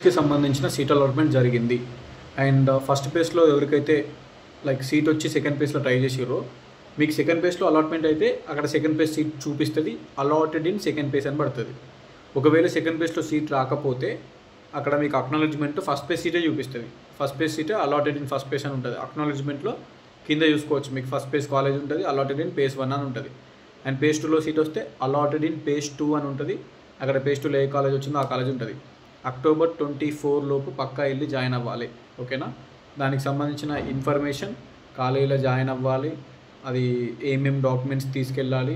కి సంబంధించిన seat allotment జరిగింది. అండ్ ఫస్ట్ పేజ్లో ఎవరికైతే లైక్ సీట్ వచ్చి సెకండ్ పేజ్లో ట్రై చేసిరో మీకు సెకండ్ పేజ్లో అలాట్మెంట్ అయితే అక్కడ సెకండ్ పేజ్ సీట్ చూపిస్తుంది, అలాటెడ్ ఇన్ సెకండ్ పేజ్ అని పడుతుంది. ఒకవేళ సెకండ్ పేజ్లో సీట్ రాకపోతే అక్కడ మీకు అక్నాలెడ్జ్మెంట్ ఫస్ట్ పేజ్ సీటే చూపిస్తుంది. ఫస్ట్ పేజ్ సీటే అలాటెడ్ ఇన్ ఫస్ట్ పేజ్ అని ఉంటుంది. అక్నాలెడ్జ్మెంట్లో కింద చూసుకోవచ్చు మీకు ఫస్ట్ పేజ్ కాలేజ్ ఉంటుంది, అలాటెడ్ ఇన్ పేజ్ 1 అని ఉంటుంది. అండ్ పేజ్ 2లో సీట్ వస్తే అలాటెడ్ ఇన్ పేజ్ 2 అని ఉంటుంది. అక్కడ పేజ్ 2లో ఏ కాలేజ్ వచ్చిందో ఆ కాలేజ్ ఉంటుంది. అక్టోబర్ 24 లోపు పక్కా వెళ్ళి జాయిన్ అవ్వాలి. ఓకేనా? దానికి సంబంధించిన ఇన్ఫర్మేషన్, కాలేజీలో జాయిన్ అవ్వాలి, అది ఏమేమి డాక్యుమెంట్స్ తీసుకెళ్ళాలి,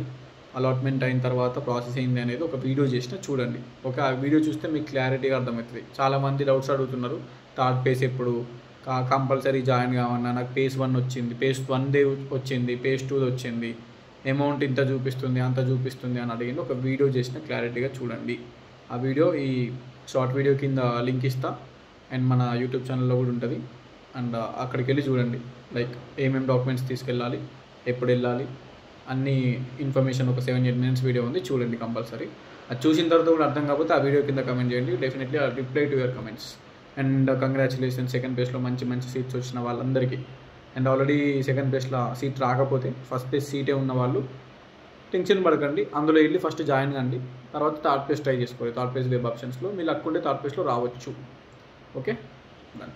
అలాట్మెంట్ అయిన తర్వాత ప్రాసెస్ అయింది అనేది ఒక వీడియో చేసిన చూడండి. ఓకే, ఆ వీడియో చూస్తే మీకు క్లారిటీగా అర్థమవుతుంది. చాలామంది డౌట్స్ అడుగుతున్నారు, థర్డ్ పేజ్ ఎప్పుడు కంపల్సరీ జాయిన్ కావన్నా, నాకు పేజ్ 1 వచ్చింది, పేజ్ 1దే వచ్చింది, పేజ్ 2 వచ్చింది, అమౌంట్ ఇంత చూపిస్తుంది అంత చూపిస్తుంది అని అడిగింది. ఒక వీడియో చేసిన క్లారిటీగా చూడండి. ఆ వీడియో ఈ షార్ట్ వీడియో కింద లింక్ ఇస్తా అండ్ మన యూట్యూబ్ ఛానల్లో కూడా ఉంటుంది. అండ్ అక్కడికి వెళ్ళి చూడండి, లైక్ ఏమేమి డాక్యుమెంట్స్ తీసుకెళ్ళాలి, ఎప్పుడు వెళ్ళాలి, అన్ని ఇన్ఫర్మేషన్ ఒక 7-8 minutes వీడియో ఉంది, చూడండి కంపల్సరీ. అది చూసిన తర్వాత కూడా అర్థం కాకపోతే ఆ వీడియో కింద కమెంట్ చేయండి. Definitely I reply to your comments. And congratulations second పేజ్లో మంచి మంచి సీట్స్ వచ్చిన వాళ్ళందరికీ. అండ్ ఆల్రెడీ సెకండ్ పేజ్లో సీట్ రాకపోతే ఫస్ట్ పేజ్ సీటే ఉన్న వాళ్ళు టెన్షన్ పడకండి, అందులో వెళ్ళి ఫస్ట్ జాయిన్ కండి, తర్వాత థర్డ్ పేజ్ ట్రై చేసుకోవాలి. థర్డ్ పేజ్ వెబ్ ఆప్షన్స్లో మీరు లక్కుంటే థర్డ్ పేజ్లో రావచ్చు. Okay, done.